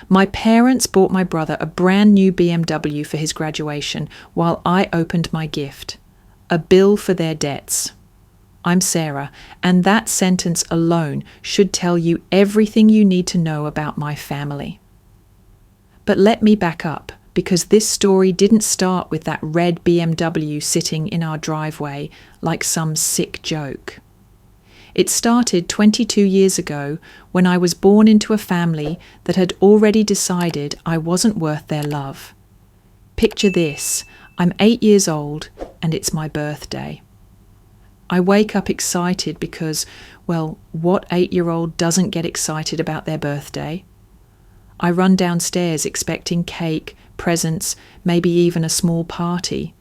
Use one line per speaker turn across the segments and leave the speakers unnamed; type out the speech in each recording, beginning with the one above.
My parents bought my brother a brand new BMW for his graduation while I opened my gift, a bill for their debts. I'm Sarah, and that sentence alone should tell you everything you need to know about my family. But let me back up, because this story didn't start with that red BMW sitting in our driveway like some sick joke. It started 22 years ago when I was born into a family that had already decided I wasn't worth their love. Picture this, I'm 8 years old and it's my birthday. I wake up excited because, well, what 8-year-old doesn't get excited about their birthday? I run downstairs expecting cake, presents, maybe even a small party.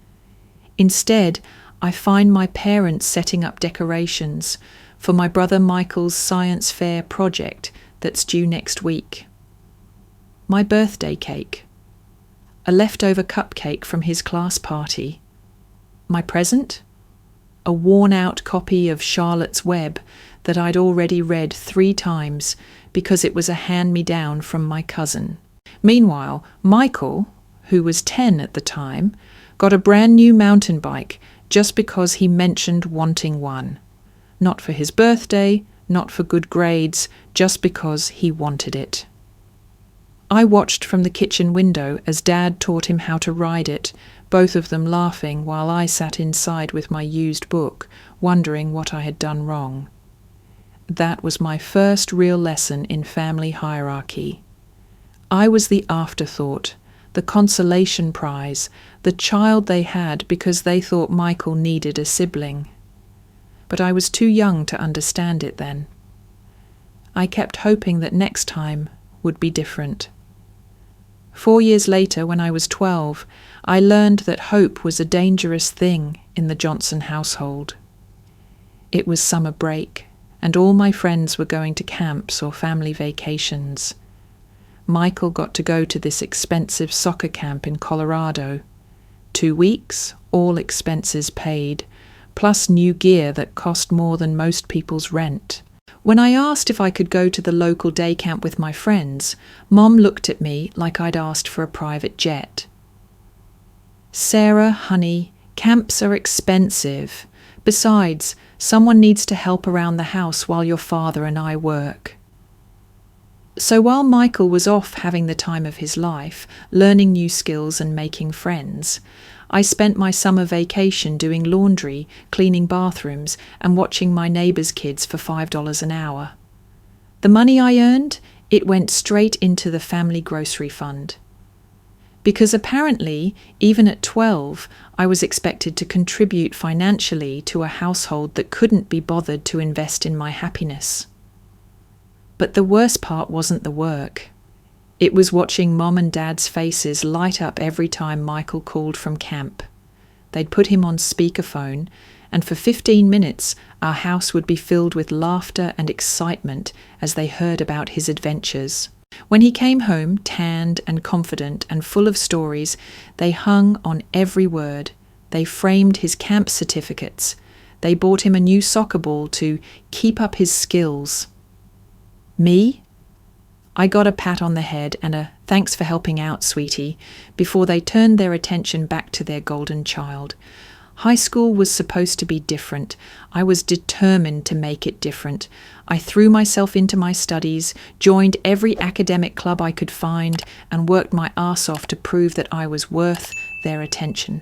Instead, I find my parents setting up decorations for my brother Michael's science fair project that's due next week. My birthday cake. A leftover cupcake from his class party. My present? A worn-out copy of Charlotte's Web that I'd already read 3 times because it was a hand-me-down from my cousin. Meanwhile, Michael, who was 10 at the time, got a brand new mountain bike just because he mentioned wanting one. Not for his birthday, not for good grades, just because he wanted it. I watched from the kitchen window as Dad taught him how to ride it, both of them laughing while I sat inside with my used book, wondering what I had done wrong. That was my first real lesson in family hierarchy. I was the afterthought, the consolation prize, the child they had because they thought Michael needed a sibling. But I was too young to understand it then. I kept hoping that next time would be different. 4 years later, when I was 12, I learned that hope was a dangerous thing in the Johnson household. It was summer break, and all my friends were going to camps or family vacations. Michael got to go to this expensive soccer camp in Colorado. 2 weeks, all expenses paid, plus new gear that cost more than most people's rent. When I asked if I could go to the local day camp with my friends, Mom looked at me like I'd asked for a private jet. Sarah, honey, camps are expensive. Besides, someone needs to help around the house while your father and I work. So while Michael was off having the time of his life, learning new skills and making friends, I spent my summer vacation doing laundry, cleaning bathrooms, and watching my neighbours' kids for $5 an hour. The money I earned, it went straight into the family grocery fund. Because apparently, even at 12, I was expected to contribute financially to a household that couldn't be bothered to invest in my happiness. But the worst part wasn't the work. It was watching Mom and Dad's faces light up every time Michael called from camp. They'd put him on speakerphone, and for 15 minutes our house would be filled with laughter and excitement as they heard about his adventures. When he came home, tanned and confident and full of stories, they hung on every word. They framed his camp certificates. They bought him a new soccer ball to keep up his skills. Me? I got a pat on the head and a "thanks for helping out, sweetie," before they turned their attention back to their golden child. High school was supposed to be different. I was determined to make it different. I threw myself into my studies, joined every academic club I could find, and worked my arse off to prove that I was worth their attention.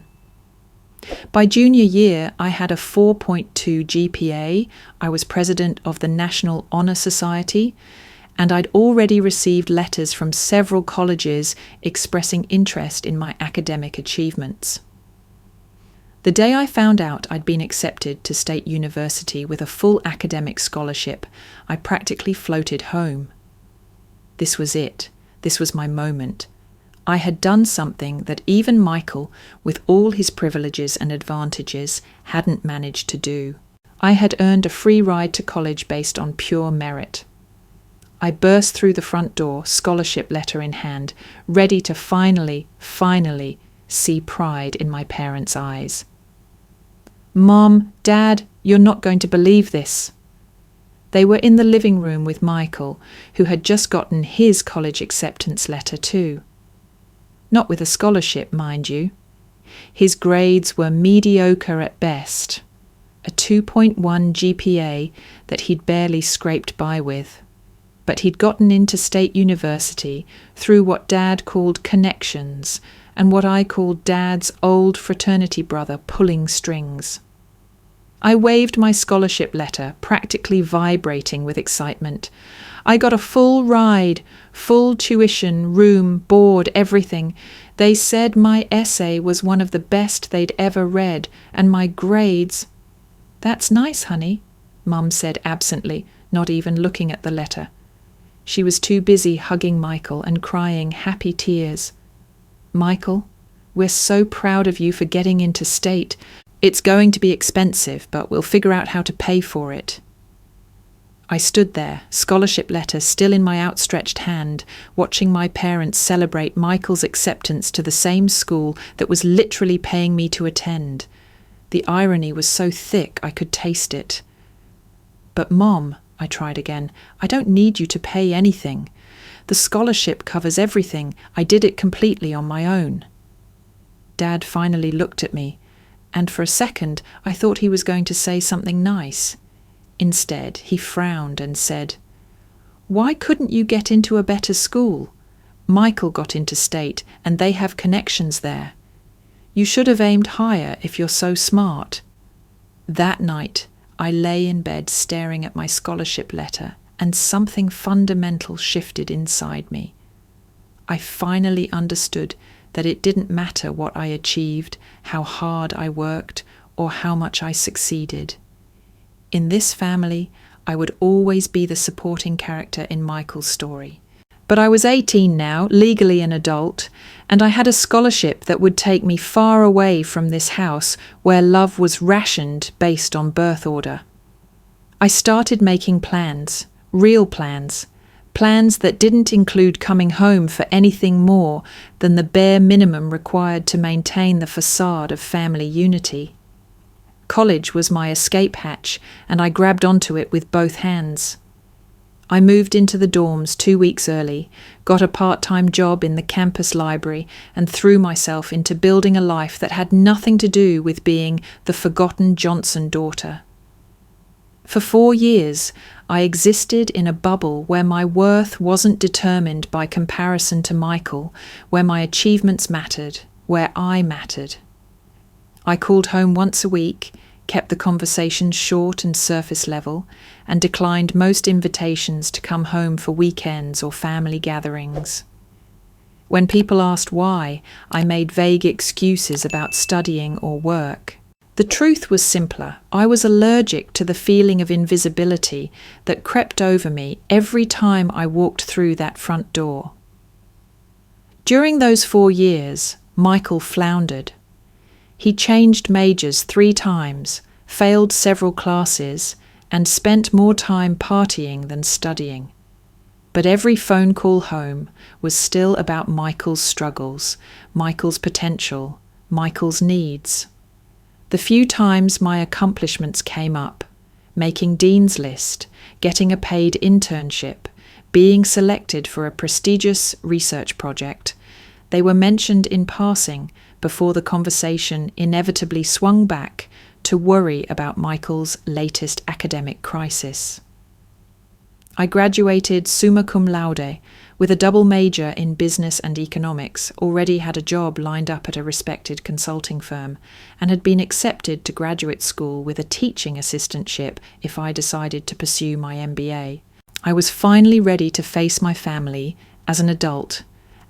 By junior year, I had a 4.2 GPA, I was president of the National Honor Society, and I'd already received letters from several colleges expressing interest in my academic achievements. The day I found out I'd been accepted to State University with a full academic scholarship, I practically floated home. This was it. This was my moment. I had done something that even Michael, with all his privileges and advantages, hadn't managed to do. I had earned a free ride to college based on pure merit. I burst through the front door, scholarship letter in hand, ready to finally see pride in my parents' eyes. "Mom, Dad, you're not going to believe this." They were in the living room with Michael, who had just gotten his college acceptance letter too. Not with a scholarship, mind you. His grades were mediocre at best, a 2.1 GPA that he'd barely scraped by with. But he'd gotten into State University through what Dad called connections and what I called Dad's old fraternity brother pulling strings. I waved my scholarship letter, practically vibrating with excitement. I got a full ride, full tuition, room, board, everything. They said my essay was one of the best they'd ever read, and my grades... "That's nice, honey," Mum said absently, not even looking at the letter. She was too busy hugging Michael and crying happy tears. "Michael, we're so proud of you for getting into State. It's going to be expensive, but we'll figure out how to pay for it." I stood there, scholarship letter still in my outstretched hand, watching my parents celebrate Michael's acceptance to the same school that was literally paying me to attend. The irony was so thick I could taste it. "But Mom," I tried again, "I don't need you to pay anything. The scholarship covers everything. I did it completely on my own." Dad finally looked at me, and for a second I thought he was going to say something nice. Instead, he frowned and said, "Why couldn't you get into a better school? Michael got into State, and they have connections there. You should have aimed higher if you're so smart." That night, I lay in bed staring at my scholarship letter, and something fundamental shifted inside me. I finally understood that it didn't matter what I achieved, how hard I worked, or how much I succeeded. In this family, I would always be the supporting character in Michael's story. But I was 18 now, legally an adult, and I had a scholarship that would take me far away from this house where love was rationed based on birth order. I started making plans, real plans, plans that didn't include coming home for anything more than the bare minimum required to maintain the facade of family unity. College was my escape hatch, and I grabbed onto it with both hands. I moved into the dorms 2 weeks early, got a part-time job in the campus library, and threw myself into building a life that had nothing to do with being the forgotten Johnson daughter. For 4 years, I existed in a bubble where my worth wasn't determined by comparison to Michael, where my achievements mattered, where I mattered. I called home once a week, kept the conversation short and surface level, and declined most invitations to come home for weekends or family gatherings. When people asked why, I made vague excuses about studying or work. The truth was simpler. I was allergic to the feeling of invisibility that crept over me every time I walked through that front door. During those 4 years, Michael floundered. He changed majors 3 times, failed several classes, and spent more time partying than studying. But every phone call home was still about Michael's struggles, Michael's potential, Michael's needs. The few times my accomplishments came up, making Dean's List, getting a paid internship, being selected for a prestigious research project, they were mentioned in passing before the conversation inevitably swung back to worry about Michael's latest academic crisis. I graduated summa cum laude with a double major in business and economics, already had a job lined up at a respected consulting firm, and had been accepted to graduate school with a teaching assistantship if I decided to pursue my MBA. I was finally ready to face my family as an adult,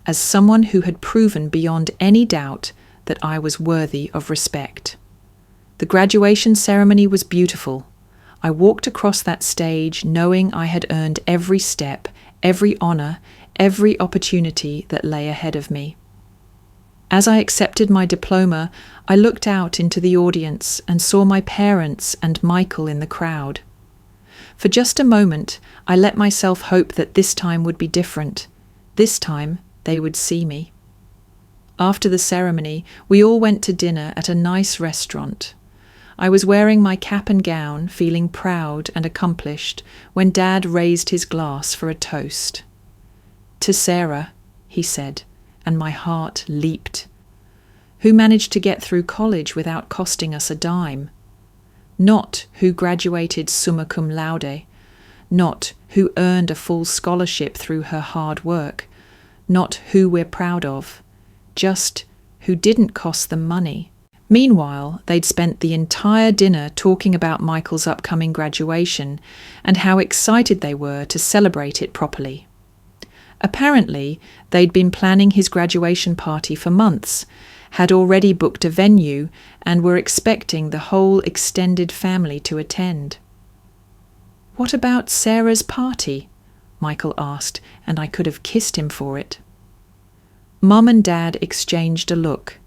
as someone who had proven beyond any doubt that I was worthy of respect. The graduation ceremony was beautiful. I walked across that stage knowing I had earned every step, every honour, every opportunity that lay ahead of me. As I accepted my diploma, I looked out into the audience and saw my parents and Michael in the crowd. For just a moment, I let myself hope that this time would be different. This time, they would see me. After the ceremony, we all went to dinner at a nice restaurant. I was wearing my cap and gown, feeling proud and accomplished, when Dad raised his glass for a toast. "To Sarah," he said, and my heart leaped. Who managed to get through college without costing us a dime? Not who graduated summa cum laude, not who earned a full scholarship through her hard work, not who we're proud of, just who didn't cost them money. Meanwhile, they'd spent the entire dinner talking about Michael's upcoming graduation and how excited they were to celebrate it properly. Apparently, they'd been planning his graduation party for months, had already booked a venue, and were expecting the whole extended family to attend. "What about Sarah's party?" Michael asked, and I could have kissed him for it. Mum and Dad exchanged a look.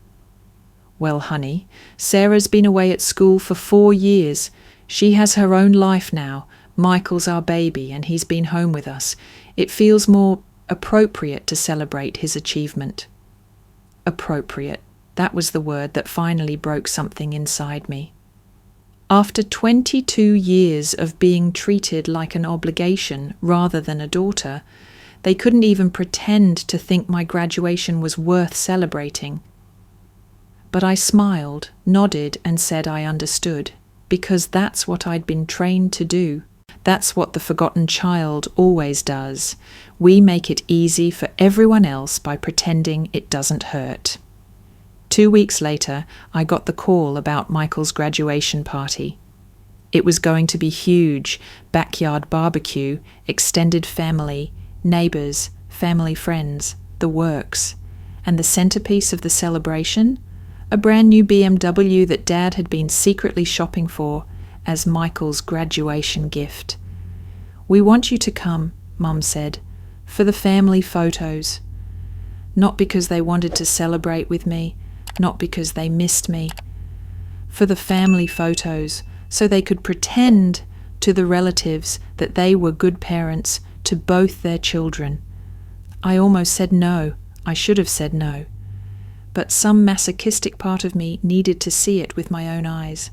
"Well, honey, Sarah's been away at school for 4 years. She has her own life now. Michael's our baby, and he's been home with us. It feels more appropriate to celebrate his achievement." Appropriate. That was the word that finally broke something inside me. After 22 years of being treated like an obligation rather than a daughter, they couldn't even pretend to think my graduation was worth celebrating. But I smiled, nodded, and said I understood, because that's what I'd been trained to do. That's what the forgotten child always does. We make it easy for everyone else by pretending it doesn't hurt. 2 weeks later, I got the call about Michael's graduation party. It was going to be huge, backyard barbecue, extended family, neighbours, family friends, the works. And the centrepiece of the celebration? A brand new BMW that Dad had been secretly shopping for as Michael's graduation gift. "We want you to come," Mum said, "for the family photos. Not because they wanted to celebrate with me, not because they missed me. For the family photos, so they could pretend to the relatives that they were good parents to both their children." I almost said no. I should have said no. But some masochistic part of me needed to see it with my own eyes.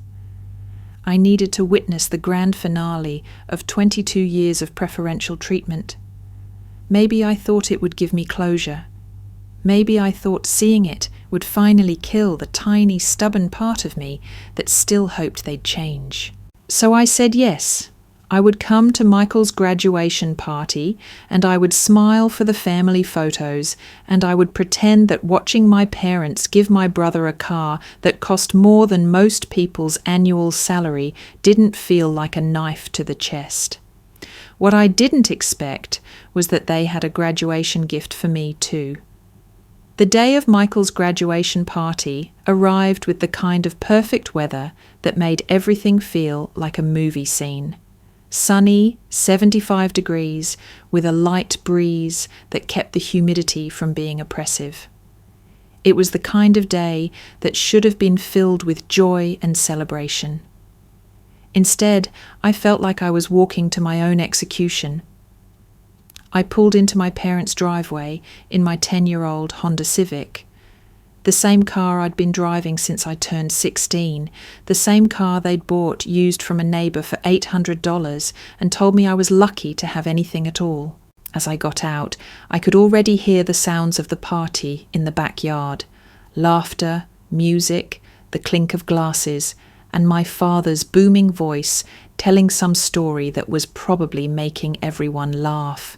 I needed to witness the grand finale of 22 years of preferential treatment. Maybe I thought it would give me closure. Maybe I thought seeing it would finally kill the tiny, stubborn part of me that still hoped they'd change. So I said yes. I would come to Michael's graduation party, and I would smile for the family photos, and I would pretend that watching my parents give my brother a car that cost more than most people's annual salary didn't feel like a knife to the chest. What I didn't expect was that they had a graduation gift for me too. The day of Michael's graduation party arrived with the kind of perfect weather that made everything feel like a movie scene. Sunny, 75 degrees, with a light breeze that kept the humidity from being oppressive. It was the kind of day that should have been filled with joy and celebration. Instead, I felt like I was walking to my own execution. I pulled into my parents' driveway in my 10-year-old Honda Civic. The same car I'd been driving since I turned 16, the same car they'd bought used from a neighbour for $800 and told me I was lucky to have anything at all. As I got out, I could already hear the sounds of the party in the backyard. Laughter, music, the clink of glasses, and my father's booming voice telling some story that was probably making everyone laugh.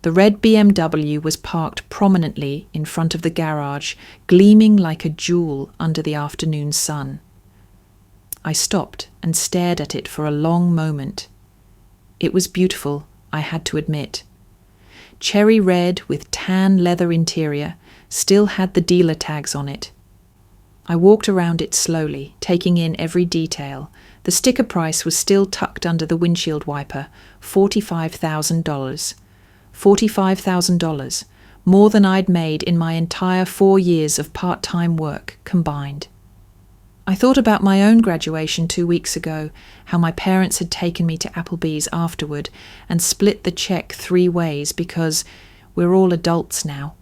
The red BMW was parked prominently in front of the garage, gleaming like a jewel under the afternoon sun. I stopped and stared at it for a long moment. It was beautiful, I had to admit. Cherry red with tan leather interior, still had the dealer tags on it. I walked around it slowly, taking in every detail. The sticker price was still tucked under the windshield wiper, $45,000. $45,000, more than I'd made in my entire 4 years of part-time work combined. I thought about my own graduation 2 weeks ago, how my parents had taken me to Applebee's afterward and split the check 3 ways because we're all adults now.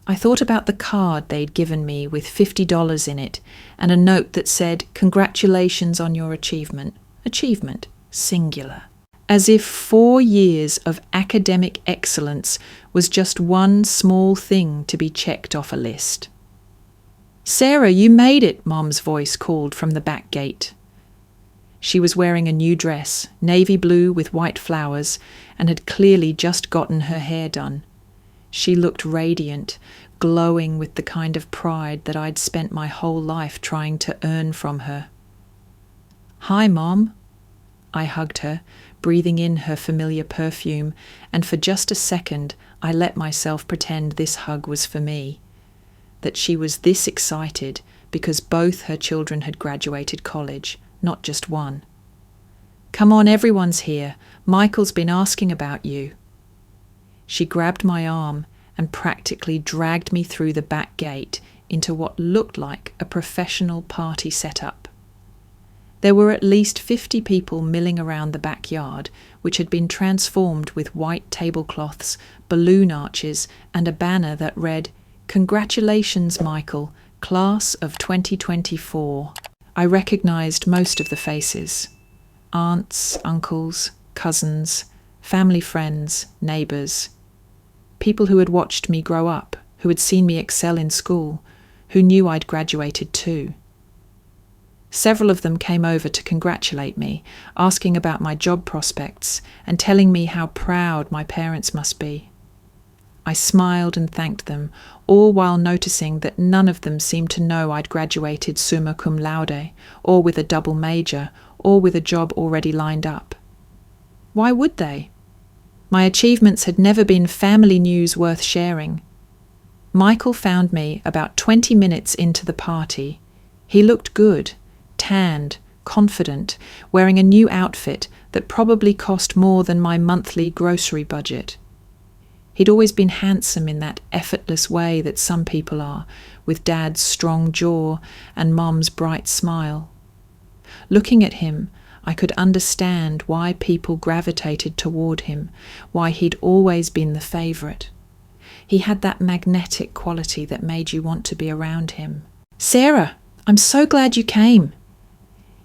I thought about the card they'd given me with $50 in it and a note that said, "Congratulations on your achievement." Achievement, singular. As if 4 years of academic excellence was just one small thing to be checked off a list. "Sarah, you made it," Mom's voice called from the back gate. She was wearing a new dress, navy blue with white flowers, and had clearly just gotten her hair done. She looked radiant, glowing with the kind of pride that I'd spent my whole life trying to earn from her. "Hi, Mom." I hugged her, breathing in her familiar perfume, and for just a second I let myself pretend this hug was for me, that she was this excited because both her children had graduated college, not just one. "Come on, everyone's here. Michael's been asking about you." She grabbed my arm and practically dragged me through the back gate into what looked like a professional party setup. There were at least 50 people milling around the backyard, which had been transformed with white tablecloths, balloon arches, and a banner that read, "Congratulations, Michael, class of 2024. I recognized most of the faces. Aunts, uncles, cousins, family friends, neighbors. People who had watched me grow up, who had seen me excel in school, who knew I'd graduated too. Several of them came over to congratulate me, asking about my job prospects and telling me how proud my parents must be. I smiled and thanked them, all while noticing that none of them seemed to know I'd graduated summa cum laude, or with a double major, or with a job already lined up. Why would they? My achievements had never been family news worth sharing. Michael found me about 20 minutes into the party. He looked good, tanned, confident, wearing a new outfit that probably cost more than my monthly grocery budget. He'd always been handsome in that effortless way that some people are, with Dad's strong jaw and Mom's bright smile. Looking at him, I could understand why people gravitated toward him, why he'd always been the favourite. He had that magnetic quality that made you want to be around him. "Sarah, I'm so glad you came."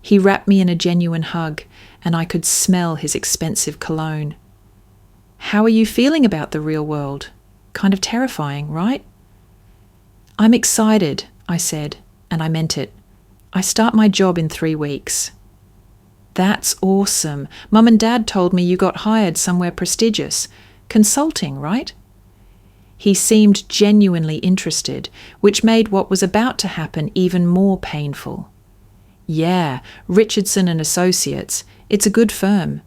He wrapped me in a genuine hug, and I could smell his expensive cologne. "How are you feeling about the real world? Kind of terrifying, right?" "I'm excited," I said, and I meant it. "I start my job in 3 weeks." "That's awesome. Mum and Dad told me you got hired somewhere prestigious. Consulting, right?" He seemed genuinely interested, which made what was about to happen even more painful. "Yeah, Richardson and Associates. It's a good firm."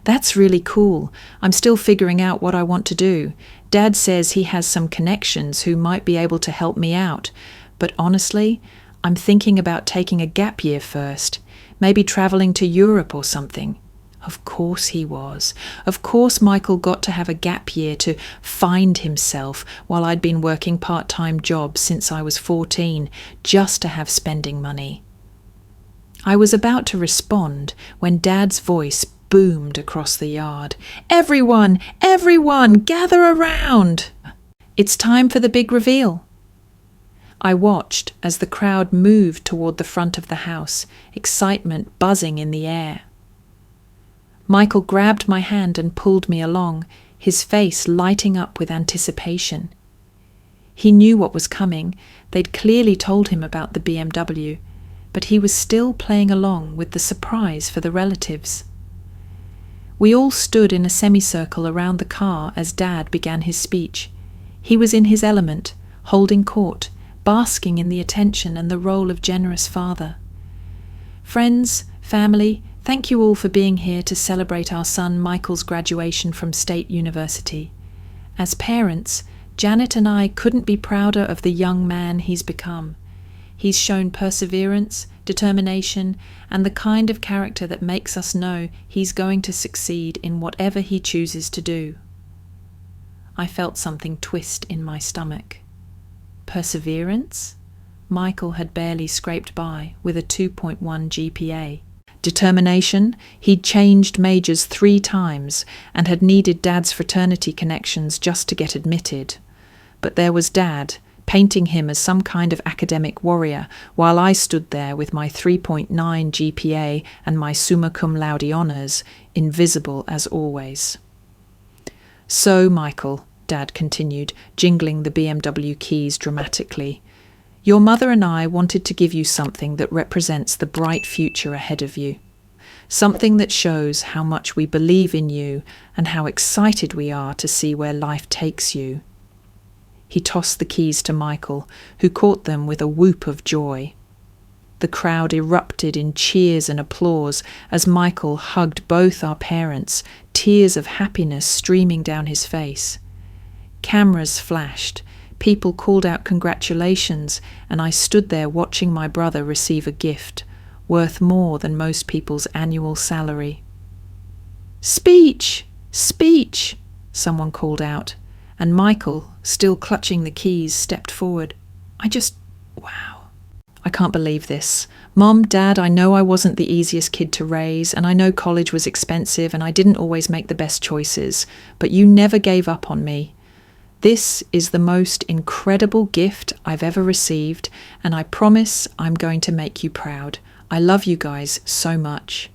"That's really cool. I'm still figuring out what I want to do. Dad says he has some connections who might be able to help me out. But honestly, I'm thinking about taking a gap year first. Maybe traveling to Europe or something." Of course he was. Of course Michael got to have a gap year to find himself while I'd been working part-time jobs since I was 14, just to have spending money. I was about to respond when Dad's voice boomed across the yard. "Everyone, everyone, gather around! It's time for the big reveal." I watched as the crowd moved toward the front of the house, excitement buzzing in the air. Michael grabbed my hand and pulled me along, his face lighting up with anticipation. He knew what was coming. They'd clearly told him about the BMW, but he was still playing along with the surprise for the relatives. We all stood in a semicircle around the car as Dad began his speech. He was in his element, holding court, basking in the attention and the role of generous father. "Friends, family, thank you all for being here to celebrate our son Michael's graduation from State University. As parents, Janet and I couldn't be prouder of the young man he's become. He's shown perseverance, determination, and the kind of character that makes us know he's going to succeed in whatever he chooses to do." I felt something twist in my stomach. Perseverance? Michael had barely scraped by with a 2.1 GPA. Determination? He'd changed majors 3 times and had needed Dad's fraternity connections just to get admitted. but there was Dad, painting him as some kind of academic warrior, while I stood there with my 3.9 GPA and my summa cum laude honours, invisible as always. "So, Michael," Dad continued, jingling the BMW keys dramatically, "your mother and I wanted to give you something that represents the bright future ahead of you. Something that shows how much we believe in you and how excited we are to see where life takes you." He tossed the keys to Michael, who caught them with a whoop of joy. The crowd erupted in cheers and applause as Michael hugged both our parents, tears of happiness streaming down his face. Cameras flashed, people called out congratulations, and I stood there watching my brother receive a gift, worth more than most people's annual salary. "Speech! Speech!" someone called out, and Michael, still clutching the keys, stepped forward. Wow. I can't believe this. Mom, Dad, I know I wasn't the easiest kid to raise, and I know college was expensive, and I didn't always make the best choices, but you never gave up on me. This is the most incredible gift I've ever received, and I promise I'm going to make you proud. I love you guys so much.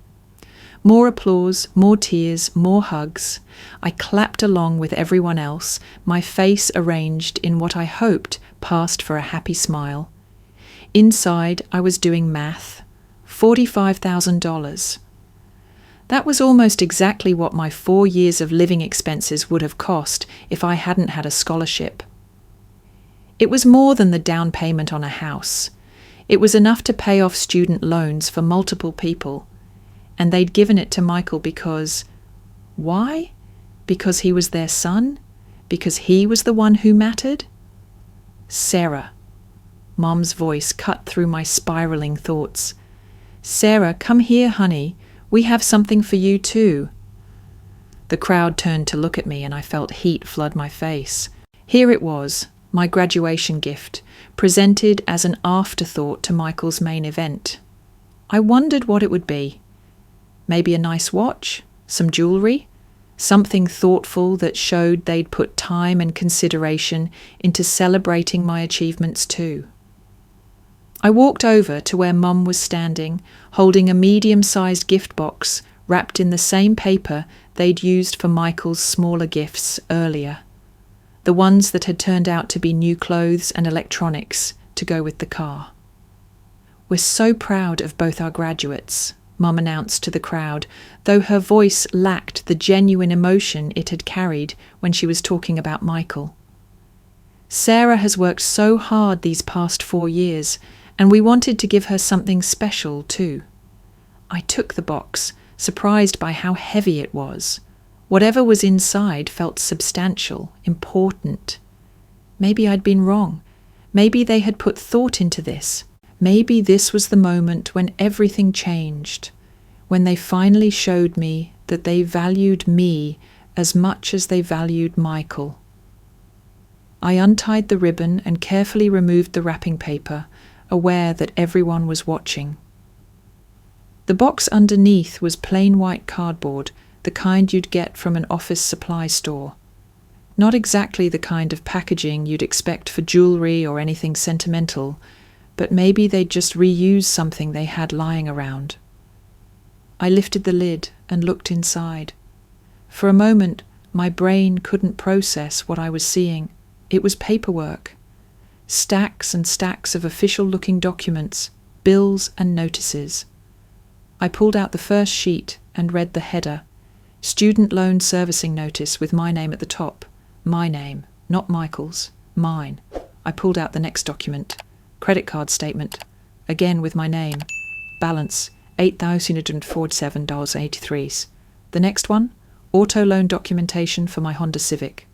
More applause, more tears, more hugs. I clapped along with everyone else, my face arranged in what I hoped passed for a happy smile. Inside, I was doing math. $45,000. That was almost exactly what my 4 years of living expenses would have cost if I hadn't had a scholarship. It was more than the down payment on a house. It was enough to pay off student loans for multiple people. And they'd given it to Michael because... why? Because he was their son? Because he was the one who mattered? "Sarah." Mom's voice cut through my spiraling thoughts. "Sarah, come here, honey. We have something for you too." The crowd turned to look at me and I felt heat flood my face. Here it was, my graduation gift, presented as an afterthought to Michael's main event. I wondered what it would be. Maybe a nice watch? Some jewellery? Something thoughtful that showed they'd put time and consideration into celebrating my achievements too. I walked over to where Mum was standing, holding a medium-sized gift box wrapped in the same paper they'd used for Michael's smaller gifts earlier. The ones that had turned out to be new clothes and electronics to go with the car. "We're so proud of both our graduates," Mum announced to the crowd, though her voice lacked the genuine emotion it had carried when she was talking about Michael. "Sarah has worked so hard these past 4 years, and we wanted to give her something special too." I took the box, surprised by how heavy it was. Whatever was inside felt substantial, important. Maybe I'd been wrong. Maybe they had put thought into this. Maybe this was the moment when everything changed, when they finally showed me that they valued me as much as they valued Michael. I untied the ribbon and carefully removed the wrapping paper, aware that everyone was watching. The box underneath was plain white cardboard, the kind you'd get from an office supply store. Not exactly the kind of packaging you'd expect for jewellery or anything sentimental, but maybe they'd just reused something they had lying around. I lifted the lid and looked inside. For a moment, my brain couldn't process what I was seeing. It was paperwork. Stacks and stacks of official-looking documents, bills and notices. I pulled out the first sheet and read the header. Student loan servicing notice with my name at the top. My name, not Michael's. Mine. I pulled out the next document. Credit card statement. Again with my name. Balance, $8,147.83. The next one, auto loan documentation for my Honda Civic.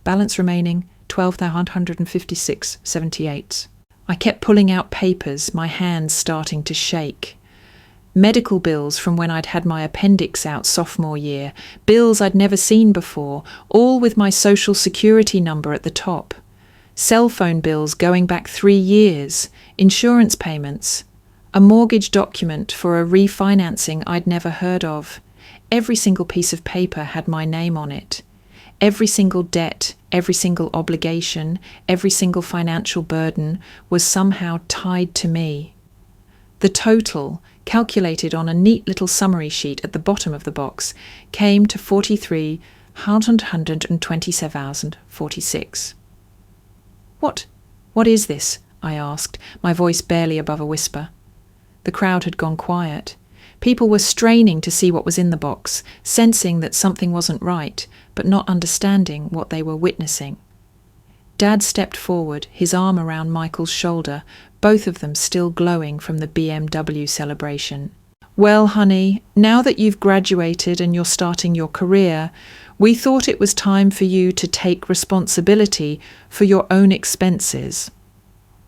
Balance remaining, $12,156.78. I kept pulling out papers, my hands starting to shake. Medical bills from when I'd had my appendix out sophomore year, bills I'd never seen before, all with my social security number at the top. Cell phone bills going back 3 years, insurance payments, a mortgage document for a refinancing I'd never heard of. Every single piece of paper had my name on it. Every single debt, every single obligation, every single financial burden was somehow tied to me. The total, calculated on a neat little summary sheet at the bottom of the box, came to 43,127,046. What is this? I asked, my voice barely above a whisper. The crowd had gone quiet. People were straining to see what was in the box, sensing that something wasn't right, but not understanding what they were witnessing. Dad stepped forward, his arm around Michael's shoulder, both of them still glowing from the BMW celebration. Well, honey, now that you've graduated and you're starting your career, we thought it was time for you to take responsibility for your own expenses.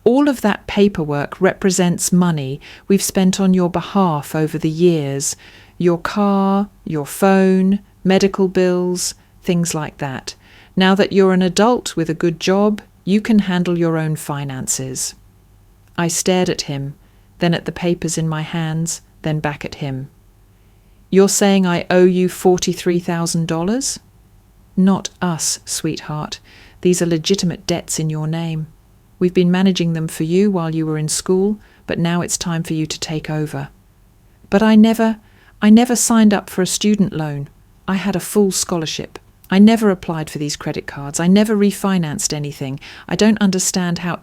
All of that paperwork represents money we've spent on your behalf over the years. Your car, your phone, medical bills, things like that. Now that you're an adult with a good job, you can handle your own finances. I stared at him, then at the papers in my hands, then back at him. You're saying I owe you $43,000? Not us, sweetheart. These are legitimate debts in your name. We've been managing them for you while you were in school, but now it's time for you to take over. But I never signed up for a student loan. I had a full scholarship. I never applied for these credit cards. I never refinanced anything. I don't understand how...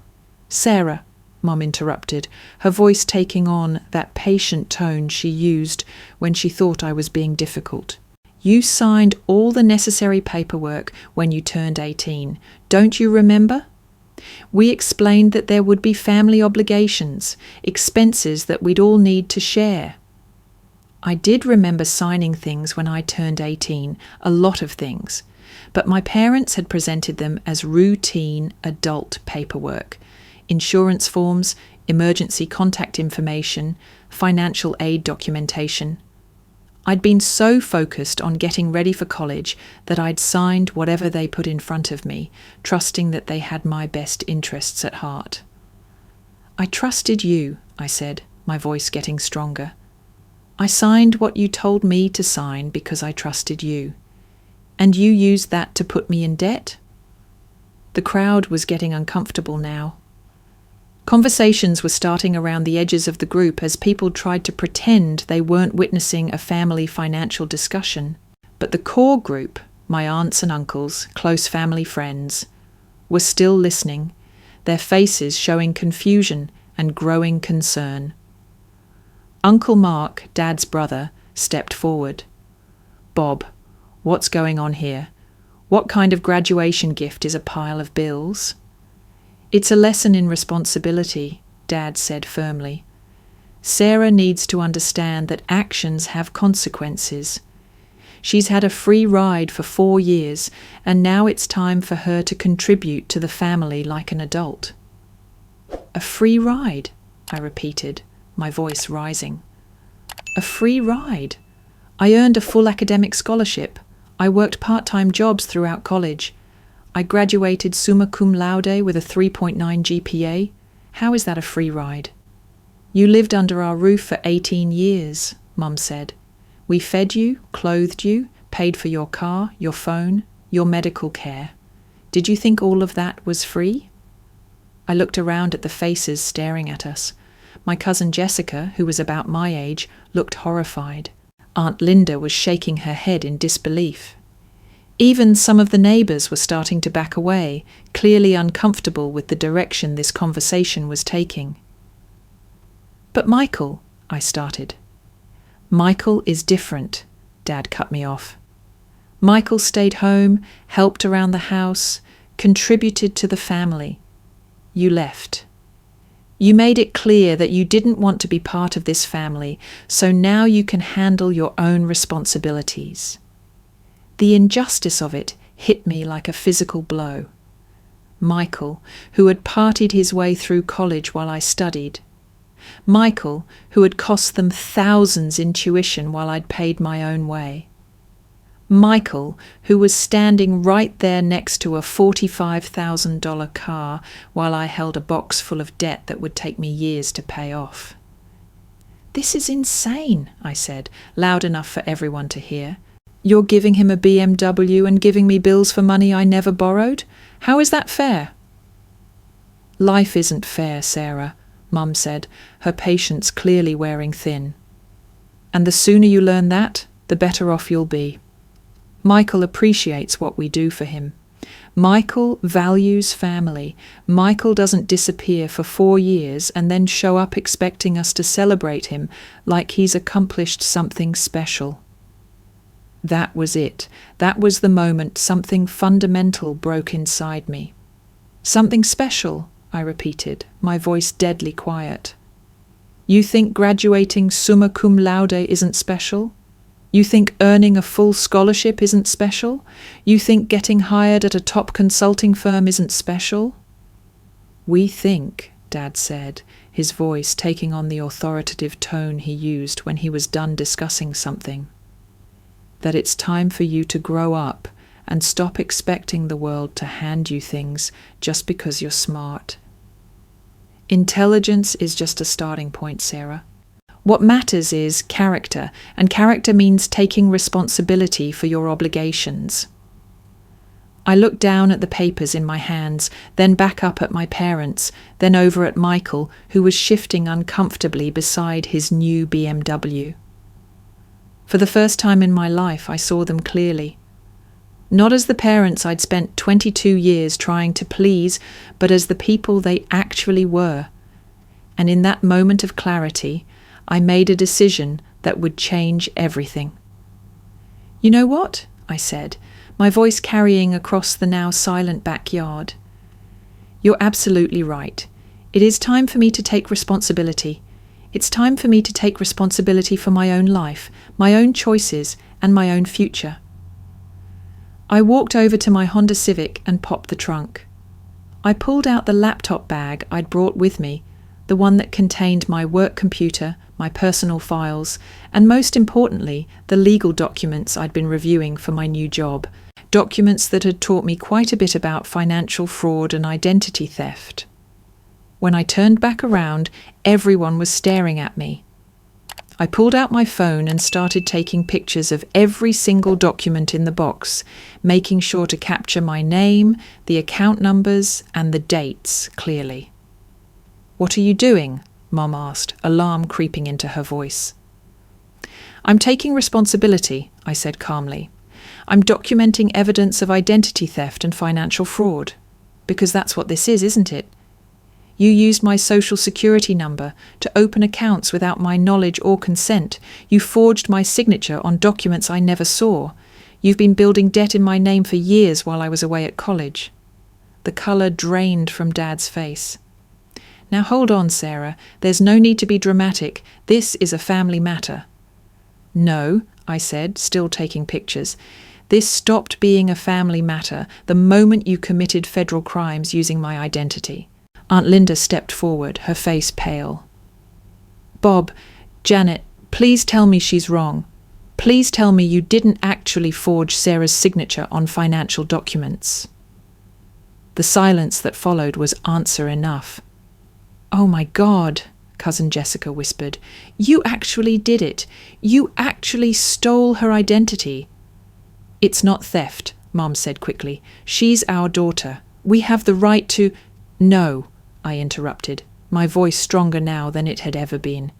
Sarah, Mum interrupted, her voice taking on that patient tone she used when she thought I was being difficult. You signed all the necessary paperwork when you turned 18. Don't you remember? We explained that there would be family obligations, expenses that we'd all need to share. I did remember signing things when I turned 18, a lot of things, but my parents had presented them as routine adult paperwork, insurance forms, emergency contact information, financial aid documentation. I'd been so focused on getting ready for college that I'd signed whatever they put in front of me, trusting that they had my best interests at heart. I trusted you, I said, my voice getting stronger. I signed what you told me to sign because I trusted you. And you used that to put me in debt? The crowd was getting uncomfortable now. Conversations were starting around the edges of the group as people tried to pretend they weren't witnessing a family financial discussion. But the core group, my aunts and uncles, close family friends, were still listening, their faces showing confusion and growing concern. Uncle Mark, Dad's brother, stepped forward. Bob, what's going on here? What kind of graduation gift is a pile of bills? It's a lesson in responsibility, Dad said firmly. Sarah needs to understand that actions have consequences. She's had a free ride for 4 years, and now it's time for her to contribute to the family like an adult. A free ride, I repeated, my voice rising. A free ride. I earned a full academic scholarship. I worked part-time jobs throughout college. I graduated summa cum laude with a 3.9 GPA. How is that a free ride? You lived under our roof for 18 years, Mum said. We fed you, clothed you, paid for your car, your phone, your medical care. Did you think all of that was free? I looked around at the faces staring at us. My cousin Jessica, who was about my age, looked horrified. Aunt Linda was shaking her head in disbelief. Even some of the neighbours were starting to back away, clearly uncomfortable with the direction this conversation was taking. But Michael, I started. Michael is different, Dad cut me off. Michael stayed home, helped around the house, contributed to the family. You left. You made it clear that you didn't want to be part of this family, so now you can handle your own responsibilities. The injustice of it hit me like a physical blow. Michael, who had partied his way through college while I studied. Michael, who had cost them thousands in tuition while I'd paid my own way. Michael, who was standing right there next to a $45,000 car while I held a box full of debt that would take me years to pay off. This is insane, I said, loud enough for everyone to hear. You're giving him a BMW and giving me bills for money I never borrowed? How is that fair?" "Life isn't fair, Sarah," Mum said, her patience clearly wearing thin. "And the sooner you learn that, the better off you'll be. Michael appreciates what we do for him. Michael values family. Michael doesn't disappear for 4 years and then show up expecting us to celebrate him like he's accomplished something special." That was it. That was the moment something fundamental broke inside me. "Something special," I repeated, my voice deadly quiet. "You think graduating summa cum laude isn't special? You think earning a full scholarship isn't special? You think getting hired at a top consulting firm isn't special?" "We think," Dad said, his voice taking on the authoritative tone he used when he was done discussing something, "that it's time for you to grow up and stop expecting the world to hand you things just because you're smart. Intelligence is just a starting point, Sarah. What matters is character, and character means taking responsibility for your obligations." I looked down at the papers in my hands, then back up at my parents, then over at Michael, who was shifting uncomfortably beside his new BMW. For the first time in my life, I saw them clearly. Not as the parents I'd spent 22 years trying to please, but as the people they actually were. And in that moment of clarity, I made a decision that would change everything. "You know what?" I said, my voice carrying across the now silent backyard. "You're absolutely right. It is time for me to take responsibility. It's time for me to take responsibility for my own life, my own choices, and my own future." I walked over to my Honda Civic and popped the trunk. I pulled out the laptop bag I'd brought with me, the one that contained my work computer, my personal files, and most importantly, the legal documents I'd been reviewing for my new job, documents that had taught me quite a bit about financial fraud and identity theft. When I turned back around, everyone was staring at me. I pulled out my phone and started taking pictures of every single document in the box, making sure to capture my name, the account numbers, and the dates clearly. "What are you doing?" Mom asked, alarm creeping into her voice. "I'm taking responsibility," I said calmly. "I'm documenting evidence of identity theft and financial fraud. Because that's what this is, isn't it? You used my social security number to open accounts without my knowledge or consent. You forged my signature on documents I never saw. You've been building debt in my name for years while I was away at college." The colour drained from Dad's face. "Now hold on, Sarah. There's no need to be dramatic. This is a family matter." "No," I said, still taking pictures. "This stopped being a family matter the moment you committed federal crimes using my identity." Aunt Linda stepped forward, her face pale. "Bob, Janet, please tell me she's wrong. Please tell me you didn't actually forge Sarah's signature on financial documents." The silence that followed was answer enough. "Oh my God," Cousin Jessica whispered. "You actually did it. You actually stole her identity." "It's not theft," Mom said quickly. "She's our daughter. We have the right to—" "No," I interrupted, my voice stronger now than it had ever been.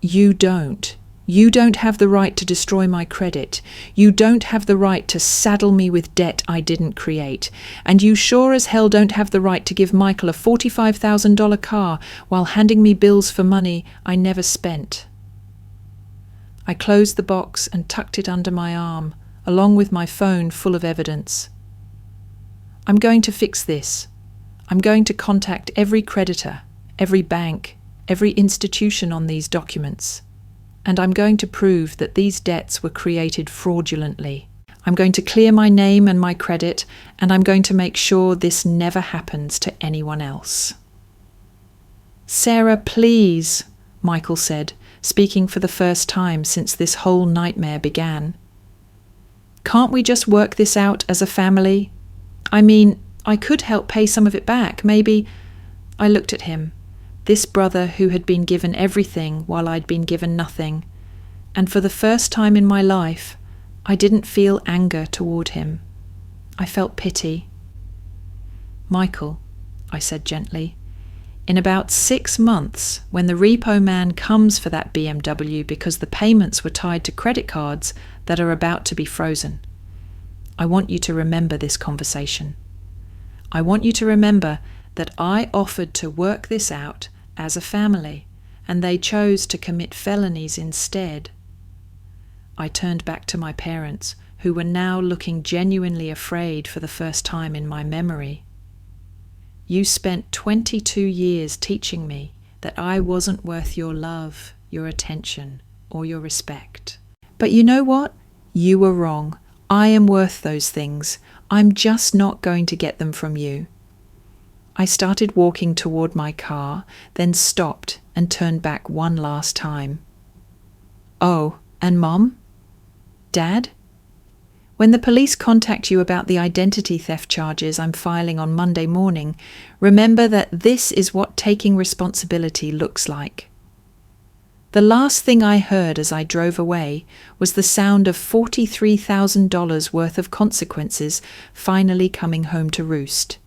"You don't. You don't have the right to destroy my credit. You don't have the right to saddle me with debt I didn't create. And you sure as hell don't have the right to give Michael a $45,000 car while handing me bills for money I never spent." I closed the box and tucked it under my arm, along with my phone full of evidence. "I'm going to fix this. I'm going to contact every creditor, every bank, every institution on these documents. And I'm going to prove that these debts were created fraudulently. I'm going to clear my name and my credit, and I'm going to make sure this never happens to anyone else." "Sarah, please," Michael said, speaking for the first time since this whole nightmare began. "Can't we just work this out as a family? I mean, I could help pay some of it back, maybe." I looked at him. This brother who had been given everything while I'd been given nothing. And for the first time in my life, I didn't feel anger toward him. I felt pity. "Michael," I said gently, "in about 6 months, when the repo man comes for that BMW because the payments were tied to credit cards that are about to be frozen, I want you to remember this conversation. I want you to remember that I offered to work this out as a family, and they chose to commit felonies instead." I turned back to my parents, who were now looking genuinely afraid for the first time in my memory. "You spent 22 years teaching me that I wasn't worth your love, your attention, or your respect. But you know what? You were wrong. I am worth those things. I'm just not going to get them from you." I started walking toward my car, then stopped and turned back one last time. "Oh, and Mom? Dad? When the police contact you about the identity theft charges I'm filing on Monday morning, remember that this is what taking responsibility looks like." The last thing I heard as I drove away was the sound of $43,000 worth of consequences finally coming home to roost.